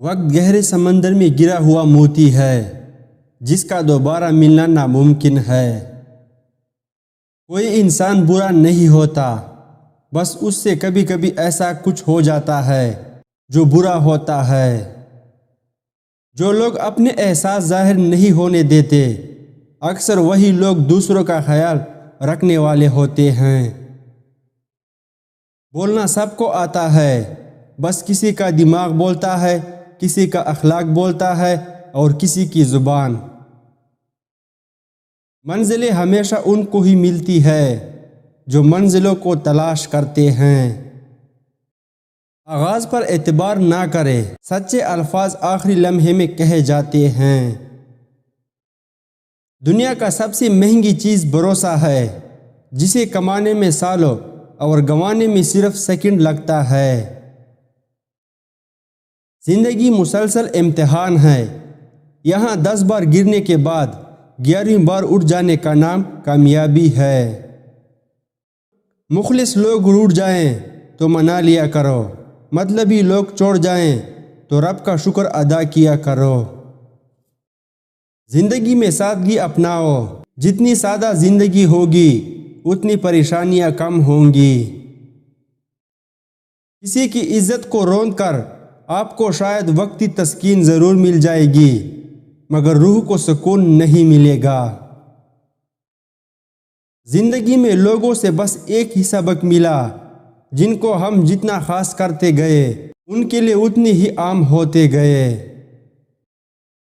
وقت گہرے سمندر میں گرا ہوا موتی ہے جس کا دوبارہ ملنا ناممکن ہے۔ کوئی انسان برا نہیں ہوتا، بس اس سے کبھی کبھی ایسا کچھ ہو جاتا ہے جو برا ہوتا ہے۔ جو لوگ اپنے احساس ظاہر نہیں ہونے دیتے، اکثر وہی لوگ دوسروں کا خیال رکھنے والے ہوتے ہیں۔ بولنا سب کو آتا ہے، بس کسی کا دماغ بولتا ہے، کسی کا اخلاق بولتا ہے اور کسی کی زبان۔ منزلیں ہمیشہ ان کو ہی ملتی ہے جو منزلوں کو تلاش کرتے ہیں۔ آغاز پر اعتبار نہ کرے، سچے الفاظ آخری لمحے میں کہے جاتے ہیں۔ دنیا کا سب سے مہنگی چیز بھروسہ ہے، جسے کمانے میں سالوں اور گنوانے میں صرف سیکنڈ لگتا ہے۔ زندگی مسلسل امتحان ہے، یہاں 10 بار گرنے کے بعد 11ویں بار اٹھ جانے کا نام کامیابی ہے۔ مخلص لوگ روٹھ جائیں تو منا لیا کرو، مطلبی لوگ چھوڑ جائیں تو رب کا شکر ادا کیا کرو۔ زندگی میں سادگی اپناؤ، جتنی سادہ زندگی ہوگی اتنی پریشانیاں کم ہوں گی۔ کسی کی عزت کو روند کر آپ کو شاید وقتی تسکین ضرور مل جائے گی، مگر روح کو سکون نہیں ملے گا۔ زندگی میں لوگوں سے بس ایک ہی سبق ملا، جن کو ہم جتنا خاص کرتے گئے ان کے لیے اتنے ہی عام ہوتے گئے۔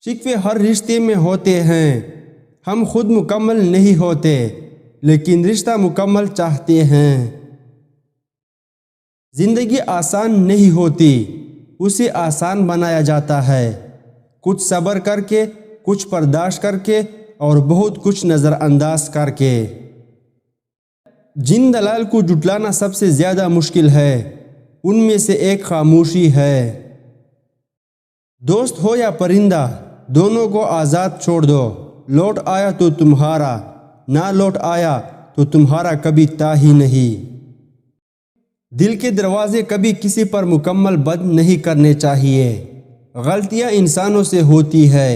شکوے ہر رشتے میں ہوتے ہیں، ہم خود مکمل نہیں ہوتے لیکن رشتہ مکمل چاہتے ہیں۔ زندگی آسان نہیں ہوتی، اسے آسان بنایا جاتا ہے، کچھ صبر کر کے، کچھ برداشت کر کے اور بہت کچھ نظر انداز کر کے۔ جن دلائل کو جھٹلانا سب سے زیادہ مشکل ہے ان میں سے ایک خاموشی ہے۔ دوست ہو یا پرندہ، دونوں کو آزاد چھوڑ دو، لوٹ آیا تو تمہارا، نہ لوٹ آیا تو تمہارا کبھی تھا ہی نہیں۔ دل کے دروازے کبھی کسی پر مکمل بند نہیں کرنے چاہیے، غلطیاں انسانوں سے ہوتی ہے،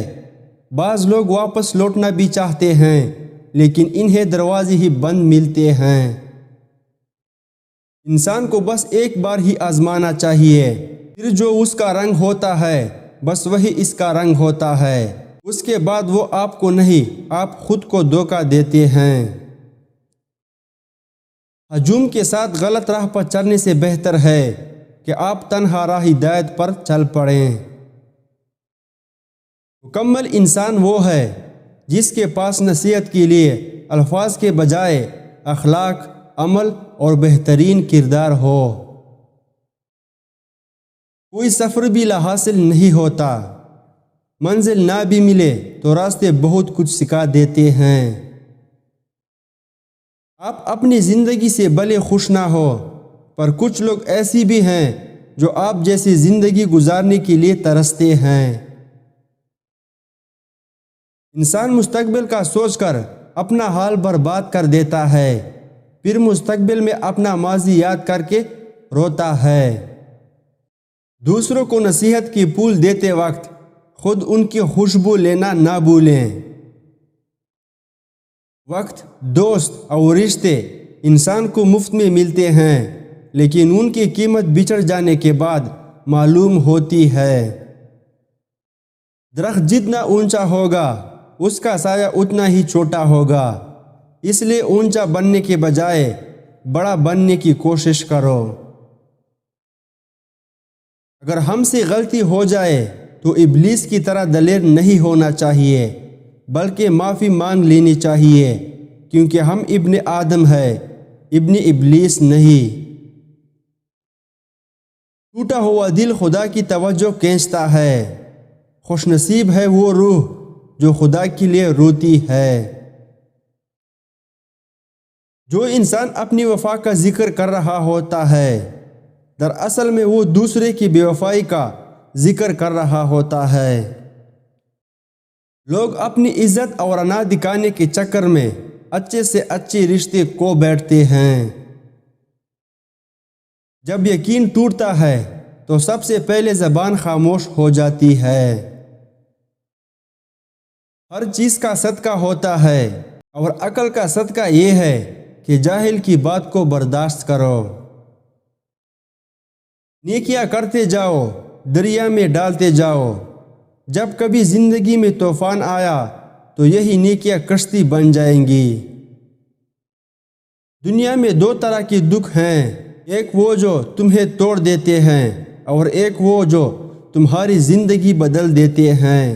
بعض لوگ واپس لوٹنا بھی چاہتے ہیں لیکن انہیں دروازے ہی بند ملتے ہیں۔ انسان کو بس ایک بار ہی آزمانا چاہیے، پھر جو اس کا رنگ ہوتا ہے بس وہی اس کا رنگ ہوتا ہے، اس کے بعد وہ آپ کو نہیں، آپ خود کو دھوکہ دیتے ہیں۔ ہجوم کے ساتھ غلط راہ پر چلنے سے بہتر ہے کہ آپ تنہا راہ ہدایت پر چل پڑیں۔ مکمل انسان وہ ہے جس کے پاس نصیحت کے لیے الفاظ کے بجائے اخلاق، عمل اور بہترین کردار ہو۔ کوئی سفر بھی لا حاصل نہیں ہوتا، منزل نہ بھی ملے تو راستے بہت کچھ سکھا دیتے ہیں۔ آپ اپنی زندگی سے بھلے خوش نہ ہو، پر کچھ لوگ ایسی بھی ہیں جو آپ جیسی زندگی گزارنے کے لیے ترستے ہیں۔ انسان مستقبل کا سوچ کر اپنا حال برباد کر دیتا ہے، پھر مستقبل میں اپنا ماضی یاد کر کے روتا ہے۔ دوسروں کو نصیحت کی پھول دیتے وقت خود ان کی خوشبو لینا نہ بھولیں۔ وقت، دوست اور رشتے انسان کو مفت میں ملتے ہیں لیکن ان کی قیمت بچھڑ جانے کے بعد معلوم ہوتی ہے۔ درخت جتنا اونچا ہوگا اس کا سایہ اتنا ہی چھوٹا ہوگا، اس لیے اونچا بننے کے بجائے بڑا بننے کی کوشش کرو۔ اگر ہم سے غلطی ہو جائے تو ابلیس کی طرح دلیر نہیں ہونا چاہیے، بلکہ معافی مانگ لینی چاہیے، کیونکہ ہم ابن آدم ہیں، ابن ابلیس نہیں۔ ٹوٹا ہوا دل خدا کی توجہ کھینچتا ہے، خوش نصیب ہے وہ روح جو خدا کے لیے روتی ہے۔ جو انسان اپنی وفا کا ذکر کر رہا ہوتا ہے، دراصل میں وہ دوسرے کی بے وفائی کا ذکر کر رہا ہوتا ہے۔ لوگ اپنی عزت اور انا دکھانے کے چکر میں اچھے سے اچھے رشتے کھو بیٹھتے ہیں۔ جب یقین ٹوٹتا ہے تو تو سب سے پہلے زبان خاموش ہو جاتی ہے۔ ہر چیز کا صدقہ ہوتا ہے اور عقل کا صدقہ یہ ہے کہ جاہل کی بات کو برداشت کرو۔ نیکیاں کرتے جاؤ، دریا میں ڈالتے جاؤ۔ جب کبھی زندگی میں طوفان آیا تو یہی نیکیاں کشتی بن جائیں گی۔ دنیا میں دو طرح کے دکھ ہیں، ایک وہ جو تمہیں توڑ دیتے ہیں اور ایک وہ جو تمہاری زندگی بدل دیتے ہیں۔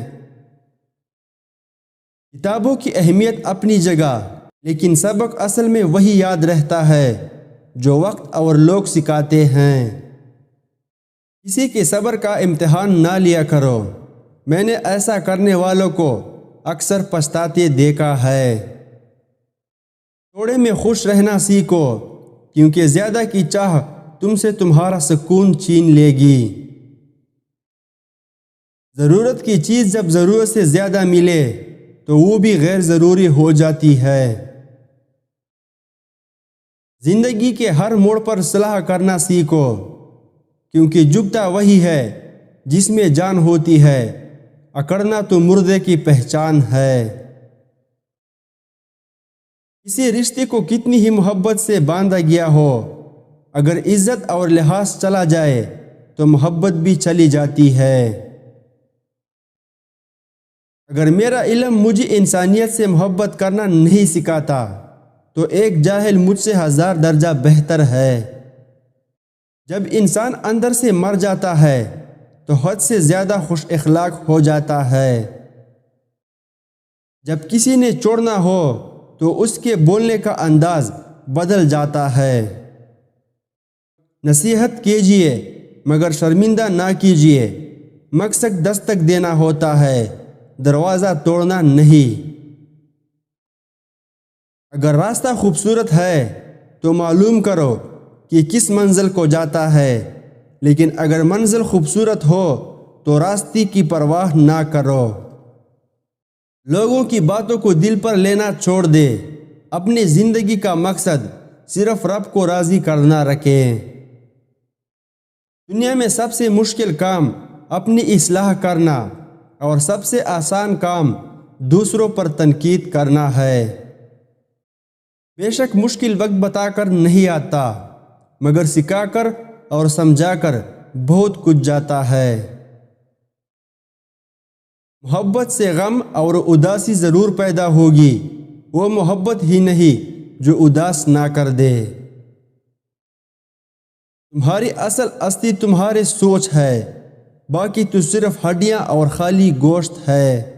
کتابوں کی اہمیت اپنی جگہ، لیکن سبق اصل میں وہی یاد رہتا ہے جو وقت اور لوگ سکھاتے ہیں۔ کسی کے صبر کا امتحان نہ لیا کرو، میں نے ایسا کرنے والوں کو اکثر پچھتاتے دیکھا ہے۔ تھوڑے میں خوش رہنا سیکھو، کیونکہ زیادہ کی چاہ تم سے تمہارا سکون چھین لے گی۔ ضرورت کی چیز جب ضرورت سے زیادہ ملے تو وہ بھی غیر ضروری ہو جاتی ہے۔ زندگی کے ہر موڑ پر صلاح کرنا سیکھو، کیونکہ جگتا وہی ہے جس میں جان ہوتی ہے، اکڑنا تو مردے کی پہچان ہے۔ کسی رشتے کو کتنی ہی محبت سے باندھا گیا ہو، اگر عزت اور لحاظ چلا جائے تو محبت بھی چلی جاتی ہے۔ اگر میرا علم مجھے انسانیت سے محبت کرنا نہیں سکھاتا تو ایک جاہل مجھ سے 1000 درجہ بہتر ہے۔ جب انسان اندر سے مر جاتا ہے تو حد سے زیادہ خوش اخلاق ہو جاتا ہے۔ جب کسی نے چھوڑنا ہو تو اس کے بولنے کا انداز بدل جاتا ہے۔ نصیحت کیجیے مگر شرمندہ نہ کیجیے، مقصد دستک دینا ہوتا ہے، دروازہ توڑنا نہیں۔ اگر راستہ خوبصورت ہے تو معلوم کرو کہ کس منزل کو جاتا ہے، لیکن اگر منزل خوبصورت ہو تو راستے کی پرواہ نہ کرو۔ لوگوں کی باتوں کو دل پر لینا چھوڑ دے، اپنی زندگی کا مقصد صرف رب کو راضی کرنا رکھیں۔ دنیا میں سب سے مشکل کام اپنی اصلاح کرنا اور سب سے آسان کام دوسروں پر تنقید کرنا ہے۔ بے شک مشکل وقت بتا کر نہیں آتا، مگر سکھا کر اور سمجھا کر بہت کچھ جاتا ہے۔ محبت سے غم اور اداسی ضرور پیدا ہوگی، وہ محبت ہی نہیں جو اداس نہ کر دے۔ تمہاری اصل ہستی تمہارے سوچ ہے، باقی تو صرف ہڈیاں اور خالی گوشت ہے۔